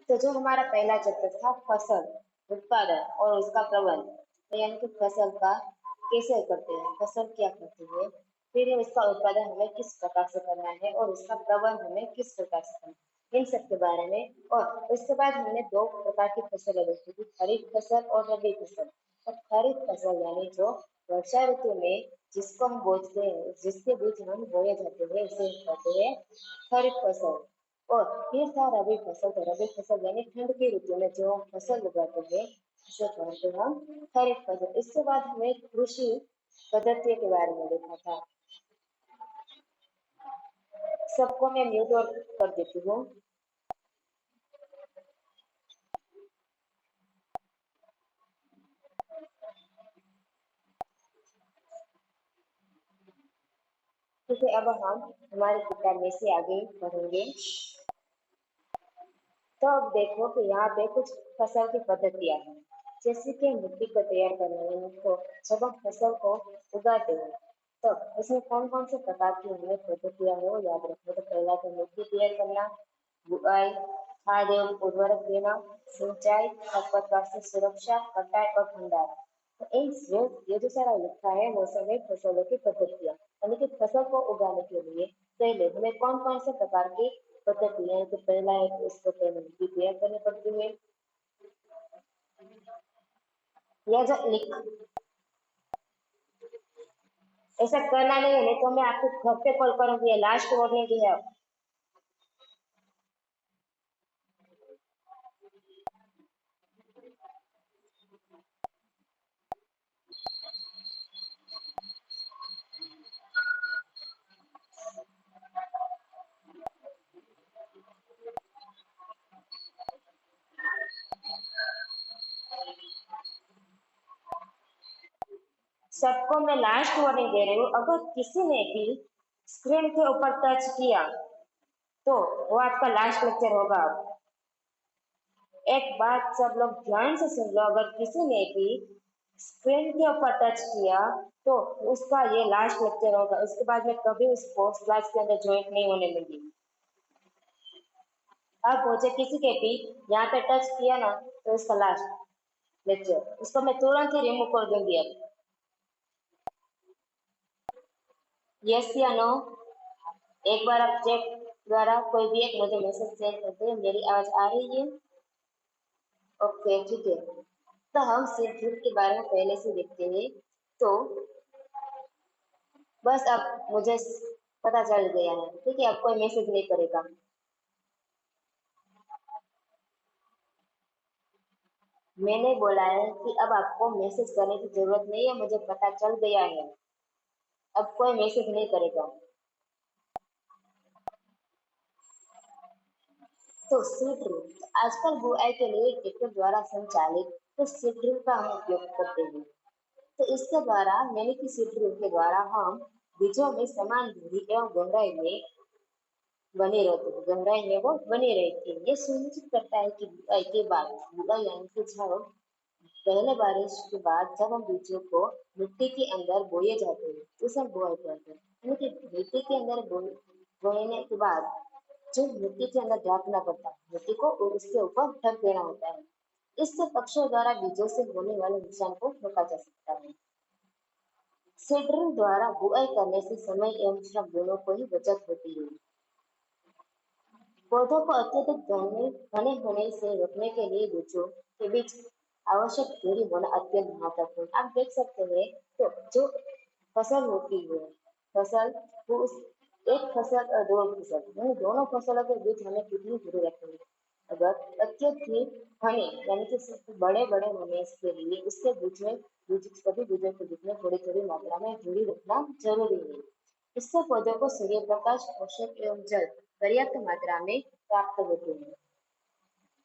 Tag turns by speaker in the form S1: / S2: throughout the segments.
S1: तो जो हमारा पहला चैप्टर था फसल उत्पादन और उसका प्रबंध, तो यानी कि फसल का कैसे करते हैं, फसल क्या करती है, फिर उसका उत्पादन हमें किस प्रकार से करना है और उसका प्रबंध हमें किस प्रकार से करना है, इन सब के बारे में। और उसके बाद हमने दो प्रकार की फसलें देखी थी, खरीफ फसल और रबी फसल। और खरीफ फसल यानी जो वर्षा ऋतु में जिसको हम बोते हैं, जिसके बीच हम बोए जाते हैं, उसे कहते हैं खरीफ फसल। और फिर था रबी फसल। तो रबी फसल यानी ठंड की ऋतु में जो फसल उगाते हैं उसे कहते हैं हम खरीफ फसल। इसके बाद हमें कृषि पद्धति के बारे में देखा था। सबको मैं म्यूट और कर देती हूँ। ठीक है, अब हम हमारे किताब में से आगे बढ़ेंगे। तो अब देखो कि यहाँ पे कुछ फसल की पद्धतियां हैं, जैसे कि मिट्टी को तैयार करना, यानी तो जब हम फसल को उगाते हैं तो उसमें कौन कौन से प्रकार की हमें पद्धतियां है वो याद रखो। तो पहला तो मिट्टी तैयार करना, बुआई, खाद एवं उर्वरक देना, सिंचाई, खरपतवार से सुरक्षा, कटाई और भंडारण। तो इन ये जो सारा लिखा है वो सब है फसलों की पद्धतियां, यानी कि फसल को उगाने के लिए पहले हमें कौन कौन से प्रकार की पद्धति है। तो पहला है कि उसको पहले मिट्टी तैयार करनी पड़ती है, या जो लिख ऐसा करना नहीं है, नहीं तो मैं आपको घर पे कॉल करूंगी, ये लास्ट वार्निंग है। सबको मैं लास्ट वार्निंग दे रही हूँ, अगर किसी ने भी स्क्रीन के ऊपर टच किया तो वो आपका लास्ट लेक्चर होगा। एक बात सब लोग ध्यान से सुन लो, अगर किसी ने भी स्क्रीन के ऊपर टच किया तो उसका ये लास्ट लेक्चर होगा, इसके बाद में कभी उसको क्लास के अंदर ज्वाइन नहीं होने मिलेगी। अब मुझे किसी के भी यहाँ पे टच किया ना तो इसका लास्ट लेक्चर, उसको मैं तुरंत ही रिमूव कर दूंगी। अब यस या नो, एक बार आप चेक द्वारा कोई भी एक मुझे मैसेज सेंड कर दे, मेरी आवाज आ रही है? ओके ठीक है। तो हम शेड्यूल के बारे में पहले से देखते हैं। तो बस अब मुझे पता चल गया है, ठीक है, अब कोई मैसेज नहीं करेगा। मैंने बोला है कि अब आपको मैसेज करने की जरूरत नहीं है, मुझे पता चल गया है, अब कोई मैसेज नहीं करेगा। तो सीड ड्रिल आजकल बुआई के लिए ट्रैक्टर द्वारा संचालित तो सीड ड्रिल का हम उपयोग करते हैं। तो इसके द्वारा यानी कि सीड ड्रिल के द्वारा हम बीजों में समान दूरी एवं गहराई में बने रहते हैं, गहराई में वो बने रहते हैं। ये सुनिश्चित करता है कि बुआई के बाद, बुआई यानी कि जब पहले बारिश के बाद जब हम बीजों को मिट्टी के अंदर बोए जाते हैं उसे हम बुआई कहते हैं। यानी कि मिट्टी के अंदर बोने के बाद जो मिट्टी के अंदर ढकना पड़ता है, मिट्टी को और उसके ऊपर ढक देना होता है। इससे पक्षियों द्वारा बीजों से होने वाले नुकसान को रोका जा सकता है। सीडरिंग द्वारा बुआई करने से समय एवं श्रम दोनों को ही बचत होती है। पौधों को अत्यधिक घने होने से रोकने के लिए बीजों के बीच आवश्यक दूरी होना अत्यंत महत्वपूर्ण। आप देख सकते हैं तो जो फसल होती है, फसल वो उस एक फसल और दो फसल यानी दोनों फसलों के बीच हमें कितनी दूरी रखनी है। अगर अत्यधिक घने यानी कि बड़े बड़े होने के लिए उसके बीच में सभी बीजों के बीच में थोड़ी थोड़ी मात्रा में दूरी रखना जरूरी है। इससे पौधों को सूर्य प्रकाश, पोषक एवं जल पर्याप्त मात्रा में प्राप्त होते हैं।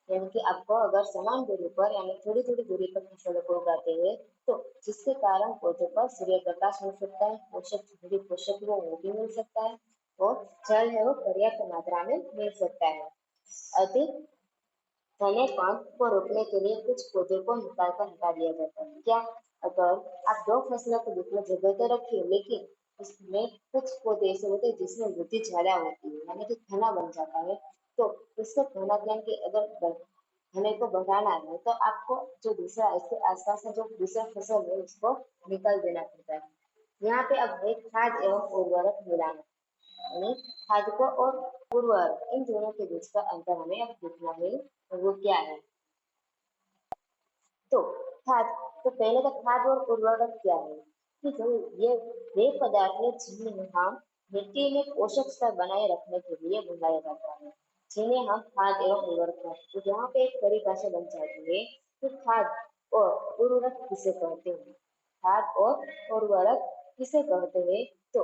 S1: यानी कि आपको अगर समान दूरी पर यानी थोड़ी थोड़ी दूरी पर फसलों को उगाते हैं तो जिसके कारण पौधों पर सूर्य प्रकाश मिल सकता है, पोषक वो भी मिल सकता है और जल है वो पर्याप्त मात्रा में मिल सकता है। अधिक घने पात को रोकने के लिए कुछ पौधों को निकाल कर हटा दिया जाता है। क्या? अगर आप दो फसलों के बीच में जगह तो रखिए, लेकिन उसमें कुछ पौधे ऐसे होते हैं जिसमें वृद्धि ज्यादा होती है यानी कि घना बन जाता है, तो उसको कहना ज्ञान कि अगर हमें को बढ़ाना है तो आपको जो दूसरा इसके आसपास में जो दूसरा फसल है उसको निकाल देना पड़ता है। यहाँ पे अब एक खाद एवं उर्वरक मिलाना यानी खाद को और उर्वरक इन दोनों के बीच का अंतर हमें अब देखना है वो क्या है। तो खाद तो पहले तो खाद और उर्वरक क्या है कि जो ये वे पदार्थ है जिन्हें हम मिट्टी में पोषक स्तर बनाए रखने के लिए बनाया जाता है जिन्हें हम खाद एवं उर्वरक कहते हैं। तो यहाँ पे एक परिभाषा बन जाती है कि खाद और उर्वरक किसे कहते हैं। खाद और उर्वरक किसे कहते हैं तो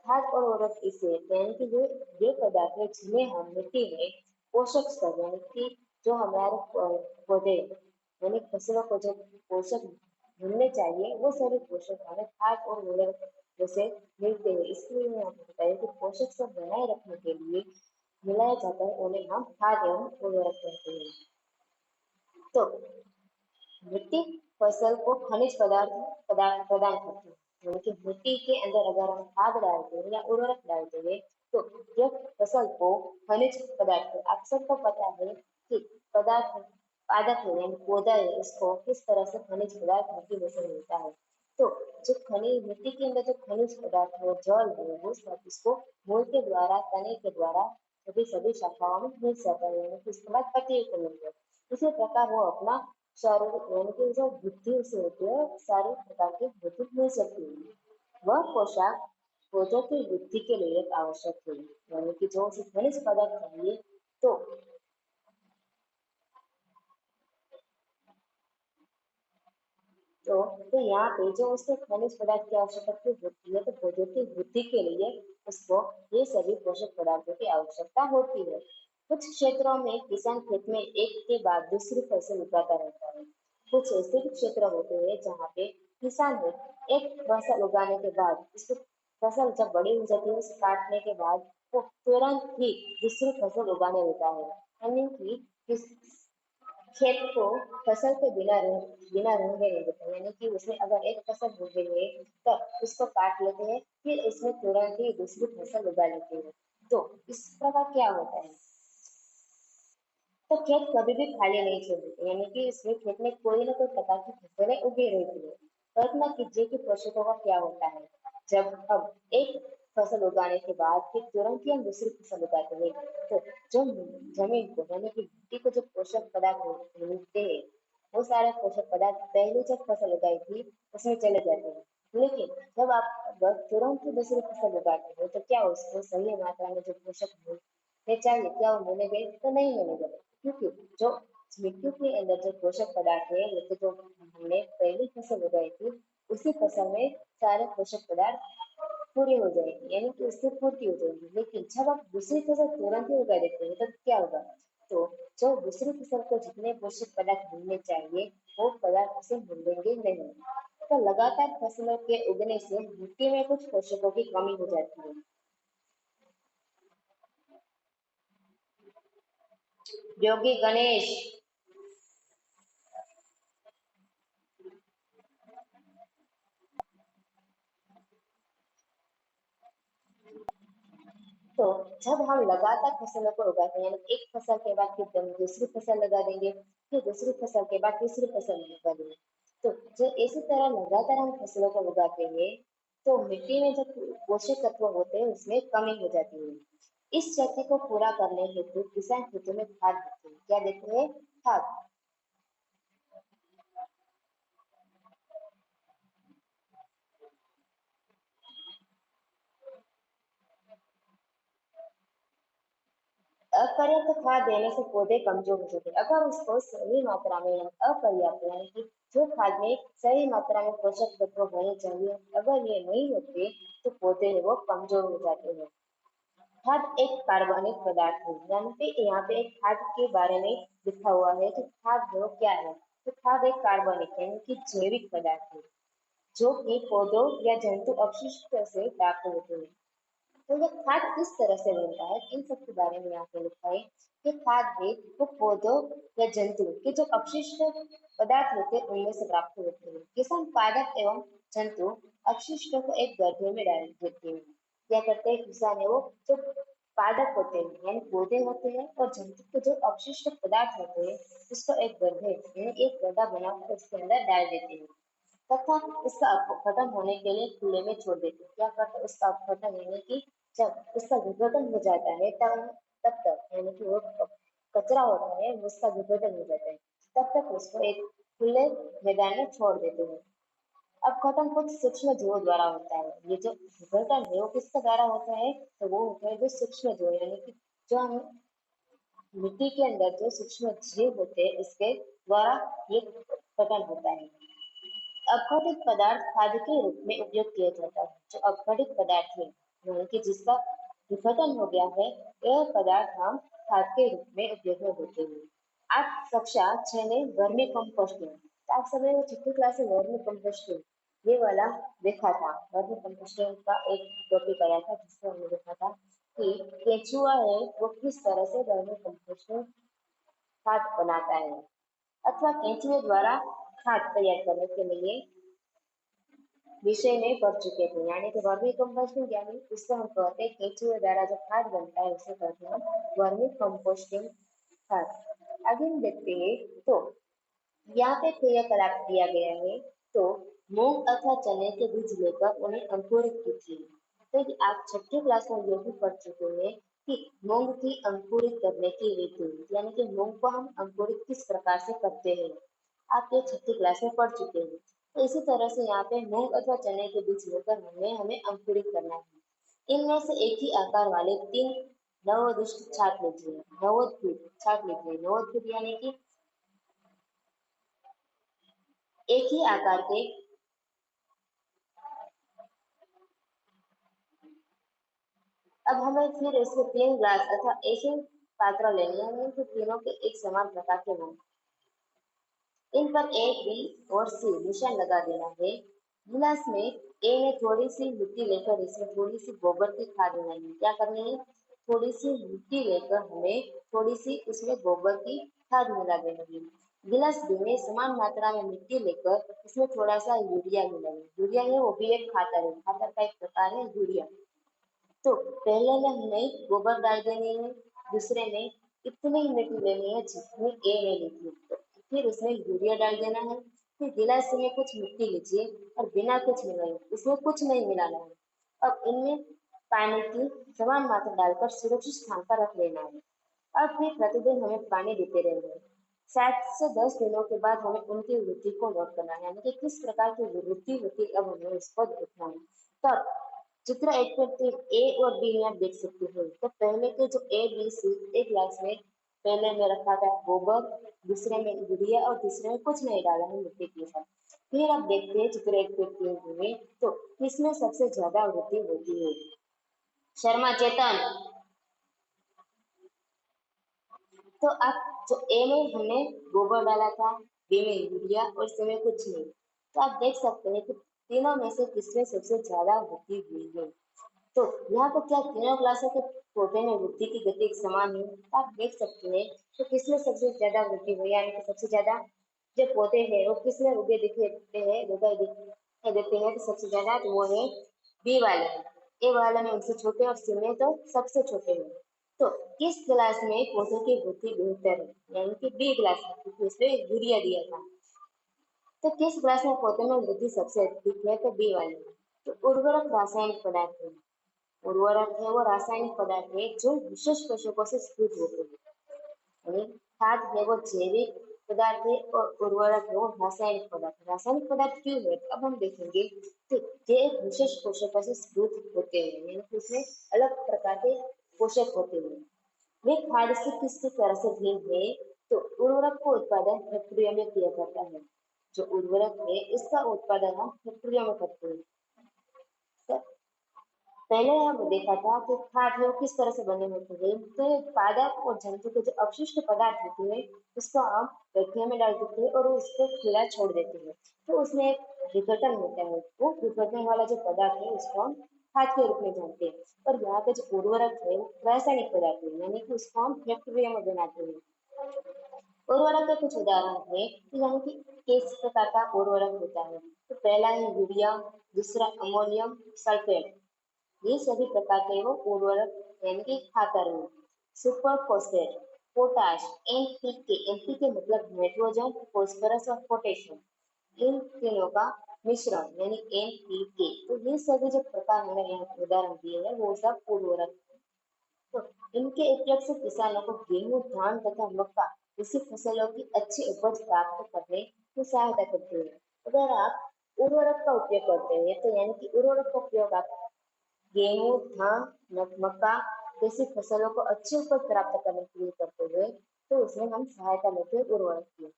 S1: खाद और उर्वरक इसे यानी कि ये पदार्थ है जिन्हें हम मिट्टी में पोषक स्तर यानी कि जो हमारे पौधे यानी फसलों को जो पोषक मिलने चाहिए वो सारे पोषक हमें खाद और उर्वरक जैसे मिलते हैं। इसलिए मैं आपको बताया कि पोषक स्तर बनाए रखने के लिए मिलाया जाता है उन्हें हम खाद एवं उर्वरक कहते हैं। तो मिट्टी फसल को खनिज पदार्थ पदार्थ प्रदान करती है यानी कि मिट्टी के अंदर अगर हम खाद डालते हैं या उर्वरक डालते हैं तो यह फसल को खनिज पदार्थ आप सबको पता है कि पदार्थ पादप है यानी पौधा है उसको किस तरह से खनिज पदार्थ मिट्टी में से मिलता है। तो जो खनिज मिट्टी के अंदर जो खनिज पदार्थ है जल है वो सब उसको मूल के द्वारा तने के द्वारा सभी सभी शाखाओं में मिल जाता है यानी कि उसके बाद पत्ती को मिलता है। इसी प्रकार वो अपना शारीरिक यानी कि जो बुद्धि उसे होती है सारे प्रकार की बुद्धि मिल सकती है। वह पोशाक पौधों की वृद्धि के लिए एक आवश्यक है यानी कि जो उसे खनिज पदार्थ चाहिए तो तो यहाँ पे जो उसके खनिज पदार्थ की आवश्यकता होती है तो पौधों की वृद्धि के लिए उसको ये सभी पोषक पदार्थों की आवश्यकता होती है। कुछ क्षेत्रों में किसान खेत में एक के बाद दूसरी फसल उगाता रहता है। कुछ ऐसे भी क्षेत्र होते हैं जहाँ पे किसान है एक फसल उगाने के बाद उसको फसल जब बड़ी हो जाती है उसे काटने के बाद वो तुरंत ही दूसरी फसल उगाने देता है यानी कि खेत को फसल के बिना रहने नहीं देते यानी कि उसमें अगर एक फसल हो गई है तो उसको काट लेते हैं फिर उसमें तुरंत ही दूसरी फसल उगा लेते हैं। तो इस प्रकार क्या होता है तो खेत कभी भी खाली नहीं छोड़ते यानी कि इसमें खेत में कोई ना कोई प्रकार की फसलें उगी रहती है। कल्पना कीजिए कि पोषकों का क्या होता है जब हम एक फसल उगाने के बाद फिर तुरंत ही हम दूसरी फसल उगाते हैं तो जो जमीन को यानी कि मिट्टी को जो पोषक पदार्थ मिलते हैं वो सारे पोषक पदार्थ पहले जब फसल उगाई थी उसमें चले जाते हैं। लेकिन जब आप तुरंत ही दूसरी फसल उगाते हो तो क्या उसको सही मात्रा में जो पोषक मिलने चाहिए क्या वो मिलेंगे तो नहीं मिलेंगे क्योंकि जो मिट्टी के अंदर जो पोषक पदार्थ है वो तो जो हमने पहली फसल उगाई थी उसी फसल में सारे पोषक पदार्थ पूरे हो जाएंगे यानी कि उससे पूर्ति हो जाएगी। लेकिन जब आप दूसरी फसल तुरंत ही उगा देते हैं तब क्या होगा तो जो दूसरी फसल को जितने पोषक पदार्थ मिलने चाहिए वो पदार्थ उसे मिलेंगे नहीं। तो लगातार फसलों के उगने से मिट्टी में कुछ पोषकों की कमी हो जाती है। योगी गणेश तो जब हम लगातार फसलों को उगाते हैं यानी एक फसल के बाद फिर हम दूसरी फसल लगा देंगे फिर दूसरी फसल के बाद तीसरी फसल लगा देंगे तो जो इसी तरह लगातार हम फसलों को उगाते हैं तो मिट्टी में जो पोषक तत्व होते हैं उसमें कमी हो जाती है। इस चक्र को पूरा करने हेतु किसान खेतों में खाद देते हैं। क्या देते हैं खाद। अपर्याप्त खाद देने से पौधे कमजोर हो जाते हैं। अगर उसको सही मात्रा में अपर्याप्त यानी कि जो खाद में सही मात्रा में पोषक तत्व होने चाहिए अगर ये नहीं होते तो पौधे वो कमजोर हो जाते हैं। खाद एक कार्बनिक पदार्थ है यानी कि यहाँ पे एक खाद के बारे में लिखा हुआ है कि खाद वो क्या है तो खाद एक कार्बनिक यानी कि जैविक पदार्थ है जो कि पौधों या जंतु अपशिष्ट से प्राप्त होते हैं। तो ये खाद किस तरह से बनता है इन सब के बारे में यहाँ पे लिखा है कि खाद भी वो पौधों या जंतु के जो अपशिष्ट पदार्थ होते हैं उनमें से प्राप्त होते हैं। किसान पादप एवं जंतु अपशिष्टों को एक गड्ढे में डाल देते हैं। क्या करते हैं किसान है वो जो पादप होते हैं यानी पौधे होते हैं और जंतु के जो अपशिष्ट पदार्थ होते हैं उसको एक गड्ढे यानी एक गड्ढा बनाकर उसके अंदर डाल देते हैं तथा इसका अपघटन होने के लिए खुले में छोड़ देते हैं। क्या करते हैं उसका अपघटन यानी कि जब उसका विघटन हो जाता है तब तक यानी कि वो कचरा होता है उसका विघटन हो जाता है तब तक उसको एक खुले मैदान में छोड़ देते हैं। अपघटन कुछ सूक्ष्म जीवों द्वारा होता है। ये जो विघटन है वो किसके द्वारा होता है तो वो होता है जो सूक्ष्म जीव यानी कि जो हम मिट्टी के अंदर जो सूक्ष्म जीव होते हैं इसके द्वारा ये पतन होता है। अपघटित पदार्थ खाद्य के रूप में उपयोग किया जाता है। जो अपघटित पदार्थ है यानी कि जिसका विघटन हो गया है यह पदार्थ हम खाद के रूप में उपयोग में होते हैं। आप कक्षा 6 में वर्मी कंपोस्टिंग तो आप सभी ने छठी क्लास में वर्मी कंपोस्टिंग ये वाला देखा था। वर्मी कंपोस्टिंग का एक टॉपिक आया था जिसमें हमने देखा था कि केंचुआ है वो किस तरह से वर्मी कंपोस्टिंग खाद बनाता है अथवा केंचुए द्वारा खाद तैयार करने के लिए विषय में पढ़ चुके थे यानी कि वर्मी कंपोस्टिंग यानी उसको हम कहते हैं केंचुए द्वारा जो खाद बनता है उसे कहते हैं वर्मी कंपोस्टिंग खाद। आगे हम देखते हैं तो यहाँ पे क्रियाकलाप दिया गया है तो मूंग अथवा चने के बीज लेकर उन्हें अंकुरित कीजिए। तो ये आप छठी क्लास में ये भी पढ़ चुके हैं कि मूंग की अंकुरित करने की विधि यानी कि मूंग को हम अंकुरित किस प्रकार से करते हैं आप ये छठी क्लास में पढ़ चुके हैं। तो इसी तरह से यहाँ पे मूंग अथवा चने के बीज लेकर हमें हमें अंकुरित करना है। इनमें से एक ही आकार वाले 3 नवोदिष्ट छांट लीजिए। नवोदित छांट लीजिए। नवोदित यानी कि एक ही आकार के अब हमें फिर इसके 3 ग्लास अथवा ऐसे पात्र लेने हैं जो तीनों के एक समान प्रकार के हों। इन पर ए बी और सी निशान लगा देना है। गिलास में ए में थोड़ी सी मिट्टी लेकर इसमें थोड़ी सी गोबर की खाद मिलानी है। क्या करनी है थोड़ी सी मिट्टी लेकर हमें थोड़ी सी उसमें गोबर की खाद मिला देनी है। गिलास बी में समान मात्रा में मिट्टी लेकर इसमें थोड़ा सा यूरिया मिलाएंगे। यूरिया है वो भी एक खातर है। खातर का एक प्रकार है यूरिया। तो पहले में हमें गोबर डाल देनी है दूसरे में इतनी ही मिट्टी लेनी है जितनी ए ने ली थी तो फिर उसमें यूरिया डाल देना है फिर गिलास में कुछ मिट्टी लीजिए और बिना कुछ मिलाए इसमें कुछ नहीं मिलाना है। अब इनमें पानी की समान मात्रा डालकर सुरक्षित स्थान पर रख लेना है। अब फिर प्रतिदिन हमें पानी देते रहना है। 7 से 10 दिनों के बाद हमें उनकी वृद्धि को नोट करना है यानी कि किस प्रकार की वृद्धि होती है अब हमें उसको देखना है। तब चित्र 1 पे ए और बी में आप देख सकते हो तो पहले के जो ए बी सी एक ग्लास में पहले में रखा था गोबर दूसरे में यूरिया और तीसरे में कुछ नहीं डाला है मिट्टी के साथ। फिर आप देखते हैं चित्र 1 पे 3 में तो किसमें सबसे ज्यादा वृद्धि होती है। शर्मा चेतन तो आप जो ए में हमने गोबर डाला था बी में यूरिया और सी में कुछ नहीं तो आप देख सकते हैं कि तीनों में से किसमें सबसे ज्यादा वृद्धि हुई है। तो यहाँ पर क्या तीनों क्लासों के पौधे में वृद्धि की गति एक समान है तो आप देख सकते हैं तो किसमें सबसे ज्यादा वृद्धि हुई यानी कि सबसे ज्यादा जो पौधे हैं वो किसमें उगे दिखते हैं दिखाई देते हैं तो सबसे ज्यादा तो वो है बी वाले में। ए वाले में उनसे छोटे और सी में तो सबसे छोटे हैं। तो किस क्लास में पौधों की वृद्धि बेहतर है यानी कि बी क्लास में क्योंकि उसमें यूरिया दिया था। तो किस क्लास में पौधे में वृद्धि सबसे अधिक है तो बी वाले में। तो उर्वरक रासायनिक पदार्थ है। उर्वरक है वो रासायनिक पदार्थ है जो विशेष पोषकों से स्फूर्त होते हैं यानी खाद है वो जैविक पदार्थ है और उर्वरक है वो रासायनिक पदार्थ है। रासायनिक पदार्थ क्यों है अब हम देखेंगे तो ये एक विशेष पोषकों से स्फूर्त होते हैं यानी कि उसमें अलग प्रकार के पोषक होते हैं। वे खाद से किस किस तरह से भिन्न है तो उर्वरक का उत्पादन फैक्ट्रियों में किया जाता है। जो उर्वरक है इसका उत्पादन हम फैक्ट्रियों में करते हैं। तो पहले हम देखा था कि खाद वो किस तरह से बने होते हैं तो पादप और जंतु के जो अपशिष्ट पदार्थ होते हैं उसको हम गड्ढे में डाल देते हैं और उसको खुला छोड़ देते हैं तो उसमें एक विघटन होता है वो विघटन वाला जो पदार्थ है उसको हम खाद के रूप में जानते हैं। और यहाँ पे जो उर्वरक है वो रासायनिक पदार्थ है यानी कि उसको हम फैक्ट्रिया में बनाते हैं। उर्वरक के कुछ उदाहरण है कि यानी कि किस प्रकार का उर्वरक होता है तो पहला है यूरिया दूसरा अमोनियम सल्फेट ये सभी प्रकार के वो उर्वरक यानी कि खातर में super phosphate, potash, NPK, NPK मतलब नाइट्रोजन, फास्फोरस और पोटेशियम, इन तीनों का मिश्रण यानी एनपीके। तो ये सभी जो प्रकार मैंने यहाँ उदाहरण दिए हैं वो सब उर्वरक। तो इनके उपयोग से किसानों को गेहूं, धान तथा मक्का जैसी फसलों की अच्छी उपज प्राप्त करने में सहायता करती है। अगर आप उर्वरक का उपयोग करते हैं तो यानी कि उर्वरक का उपयोग आप गेहूं, धान, मक्का जैसी फसलों को अच्छी उपज प्राप्त करने के लिए करते हुए तो उसमें हम सहायता लेते हैं उर्वरक की।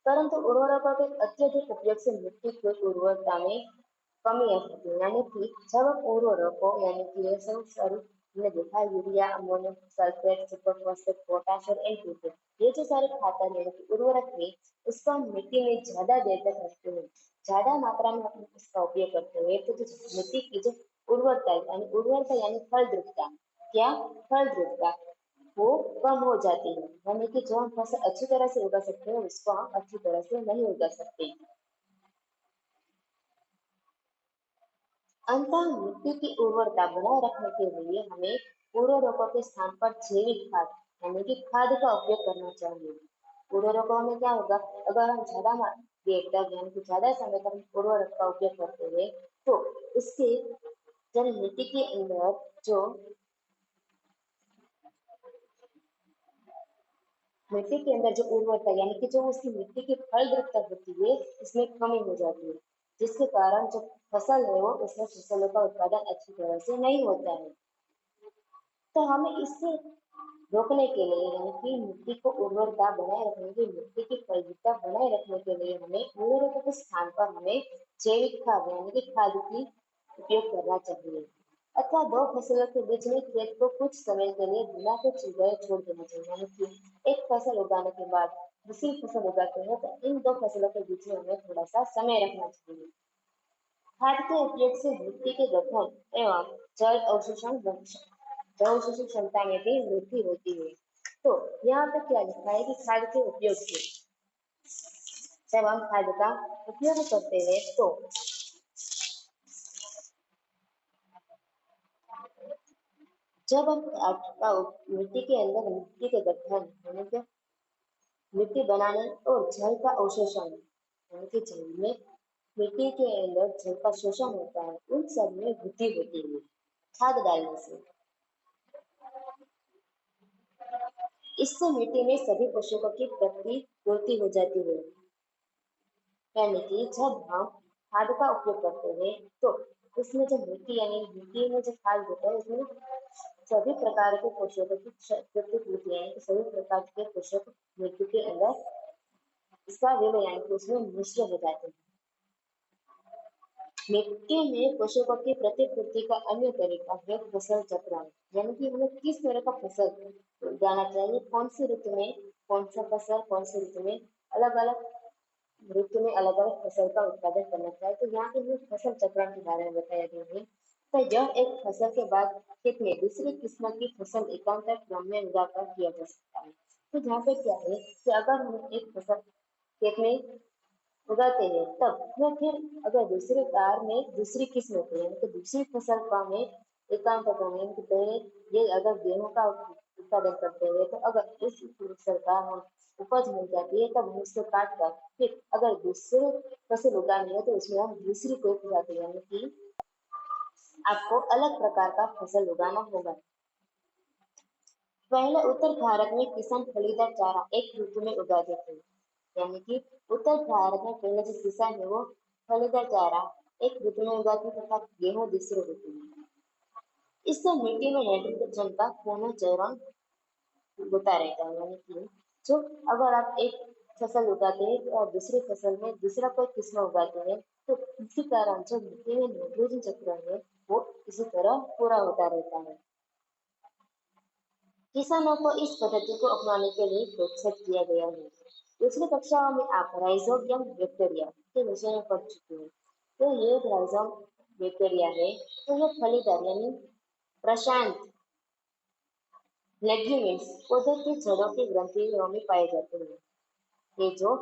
S1: परंतु उर्वरकों के अत्यधिक उपयोग से मिट्टी की उर्वरता में कमी आ सकती है। यानी कि जब हम उर्वरकों यानी कि ये सब सारी हमने देखा urea, ammonium sulphate, super phosphate, potash और एनपीके, ये जो सारे खातर यानी कि उर्वरक है उसको हम मिट्टी में ज्यादा देर तक रखते हैं, ज्यादा मात्रा में हम इसका उपयोग करते हैं तो जो मिट्टी की जो उर्वरता यानी फलद्रुपता, क्या फलद्रुपता वो कम हो जाती है। यानी कि जो हम फसल अच्छी तरह से उगा सकते हैं उसको हम अच्छी तरह से नहीं उगा सकते। अंततः मिट्टी की उर्वरता बनाए रखने के लिए हमें उर्वरकों के स्थान पर जैविक खाद यानी कि खाद का उपयोग करना चाहिए। उर्वरकों में क्या होगा, अगर हम ज्यादा देर तक यानी कि ज्यादा समय तक उर्वरक का उपयोग करते हैं तो उससे जब मिट्टी के अंदर जो मिट्टी के अंदर जो उर्वरता यानी कि जो उसकी मिट्टी की फलद्रुपता होती है उसमें कमी हो जाती है, जिसके कारण जो फसल है वो उसमें फसलों का उत्पादन अच्छी तरह से नहीं होता है। तो हमें इससे रोकने के लिए यानी कि मिट्टी को उर्वरता बनाए रखने की मिट्टी की फलद्रुपता बनाए रखने के लिए हमें उर्वरकों के स्थान पर हमें जैविक खाद यानी कि खाद की उपयोग करना चाहिए। अथवा दो फसलों के बीच में खेत को कुछ समय के लिए बिना कुछ उगाए छोड़ देना चाहिए। यानी कि एक फसल उगाने के बाद दूसरी फसल उगाते हैं तो इन दो फसलों के बीच में हमें थोड़ा सा समय रखना चाहिए। खाद के उपयोग से मिट्टी के गठन एवं जल अवशोषण जल अवशोषण क्षमता में भी वृद्धि होती है। तो यहाँ पे क्या लिखा है कि खाद के उपयोग से जब हम खाद का उपयोग करते हैं तो जब हम मिट्टी के अंदर मिट्टी के गठन यानी कि मिट्टी बनाने और जल का अवशोषण यानी कि जल में मिट्टी के अंदर जल का शोषण होता है उन सब में वृद्धि होती है खाद डालने से। इससे मिट्टी में सभी पोषकों की प्रतिपूर्ति हो जाती है। यानी कि जब हम खाद का उपयोग करते हैं तो उसमें जो मिट्टी यानी मिट्टी में जो खाद होता है उसमें सभी प्रकार के पोषकों की प्रतिपूर्ति यानी कि सभी प्रकार के पोषक मिट्टी के अंदर इसका विलय यानी कि उसमें मिश्र हो जाते हैं। मिट्टी में पोषकों की प्रतिपूर्ति का अन्य तरीका है फसल चक्रण। यानी कि हमें किस तरह का फसल उगाना चाहिए, कौन सी ऋतु में कौन सा फसल, कौन सी ऋतु में अलग अलग ऋतु में अलग अलग फसल का उत्पादन करना चाहिए। तो यहाँ पे हमें फसल चक्रण के बारे में बताया गया है। तो यह एक फसल के बाद खेत में दूसरी किस्म की फसल एकांतर क्रम में उगाकर किया जा सकता है। तो यहाँ पे क्या है कि अगर हम एक फसल खेत में उगाते हैं तब वो फिर अगर दूसरे बार में दूसरी किस्म होती है यानी कि दूसरी फसल का हमें एकांत करना यानी कि पहले ये अगर गेहूं का उत्पादन करते हैं तो अगर उस फसल का हम उपज मिल जाती है तब हम उसको काट कर फिर अगर दूसरे फसल उगानी है तो उसमें हम दूसरी कोई उगाते हैं यानी कि आपको अलग प्रकार का फसल उगाना होगा। पहले उत्तर भारत में किसान फलीदार चारा एक ऋतु में उगाते थे। यानी कि उत्तर भारत में पहले जो किसान है वो फलीदार चारा एक ऋतु में उगाते तथा गेहूं दूसरे ऋतु में। इससे मिट्टी में नाइट्रोजन का पुनः चरण होता रहता है। यानी कि जो अगर आप एक फसल उगाते हैं और दूसरी फसल में दूसरा कोई किस्म उगाते हैं तो इसी कारण जो मिट्टी में नाइट्रोजन चक्र है वो इसी तरह पूरा होता रहता है। किसानों को इस पद्धति को अपनाने के लिए प्रोत्साहित किया गया है। दूसरी कक्षाओं में आप राइजोबियम बैक्टीरिया के विषय में पढ़ चुके हैं। तो ये राइजोम बैक्टीरिया है तो ये फलीदार यानी प्रशांत लेग्यूमिन्स पौधे की जड़ों की ग्रंथियों में पाए जाते हैं। ये जो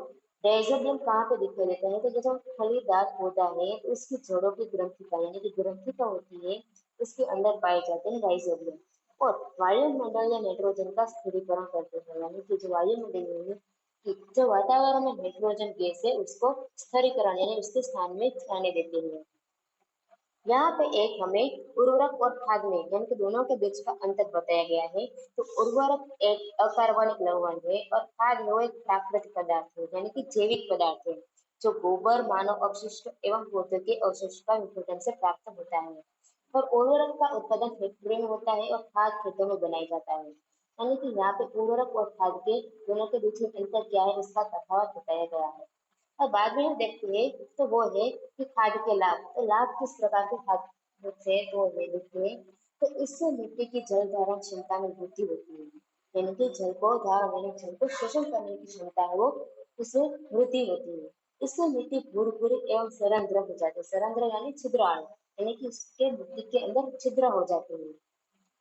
S1: राइजोबियम कहाँ पे दिखाई देता है तो ये जो फलीदार पौधा है उसकी जड़ों की ग्रंथिका यानी कि ग्रंथिका होती है उसके अंदर पाए जाते हैं राइजोबियम। और वायुमंडल या नाइट्रोजन का स्थिरीकरण करते हैं, यानी कि जो वायुमंडल में कि जो वातावरण में नाइट्रोजन गैस है उसको स्थिरीकरण यानी उसके स्थान में जाने देते हैं। यहाँ पे एक हमें उर्वरक और खाद में यानी कि दोनों के बीच का अंतर बताया गया है। तो उर्वरक एक अकार्बनिक लवण है और खाद वो एक प्राकृतिक पदार्थ है यानी कि जैविक पदार्थ है जो गोबर, मानव अपशिष्ट एवं पौधों के अवशेष का विघटन से प्राप्त होता है। और उर्वरक का उत्पादन फैक्ट्री में होता है और खाद खेतों में बनाया जाता है। यानी कि यहाँ पे उर्वरक और खाद के दोनों के बीच में अंतर क्या है इसका तफावत बताया गया है। और बाद में हम देखते हैं तो वो है कि खाद के लाभ। तो लाभ किस प्रकार के खाद से वो है देखते हैं। तो इससे मिट्टी की जल धारण क्षमता में वृद्धि होती है, यानी कि जल को धारण यानी जल को शोषण करने की क्षमता है वो उससे वृद्धि होती है। इससे मिट्टी भूरभूरी एवं सरंध्र हो जाती है। सरंध्र यानी छिद्राणु, यानी कि उसके मिट्टी के अंदर छिद्र हो जाते हैं,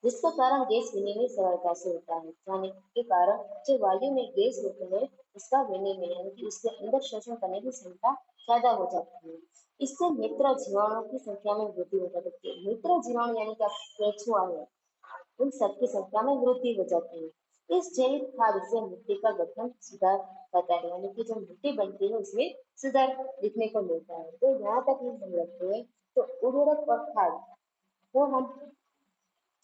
S1: जिसके कारण गैस विनिमय सरलता से होता है, जाने के कारण जो वायु में गैस होते हैं उसका विनिमय यानी कि उसके अंदर शोषण करने की क्षमता ज्यादा हो जाती है। इससे मित्र जीवाणुओं की संख्या में वृद्धि हो जाती है। मित्र जीवाणु यानी कि केंचुआ है, उन सबकी संख्या में वृद्धि हो जाती है। इस जैविक खाद से मिट्टी का गठन सुधार होता है, यानी कि जो मिट्टी बनती है उसमें सुधार दिखने को मिलता है। तो यहाँ तक हम समझ रखते हैं। तो उर्वरक और खाद वो हम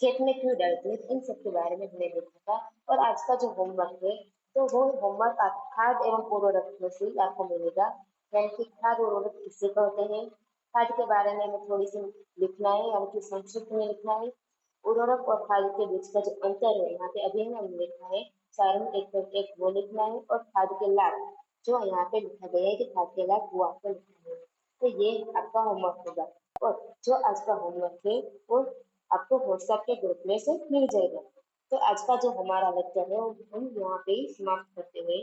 S1: खेत में क्यों डालते हैं इन सब के बारे में हमने देखा था। और आज का जो होमवर्क है तो वो होमवर्क आप खाद एवं उर्वरक में से ही आपको मिलेगा, यानी कि खाद और उर्वरक किससे कहते हैं। खाद के बारे में हमें थोड़ी सी लिखना है यानी कि संक्षिप्त में लिखना है। उर्वरक और खाद के बीच का जो अंतर है यहाँ पे अभी हमने लिखा है, सारण एक करके एक वो लिखना है और खाद के लाभ जो यहाँ पे लिखा गया है कि खाद के लाभ वो आपको लिखना है। तो ये आपका होमवर्क होगा। और जो आज का होमवर्क है वो आपको व्हाट्सएप के ग्रुप में से मिल जाएगा। तो आज का जो हमारा लेक्चर है वो हम यहाँ पे ही समाप्त करते हैं।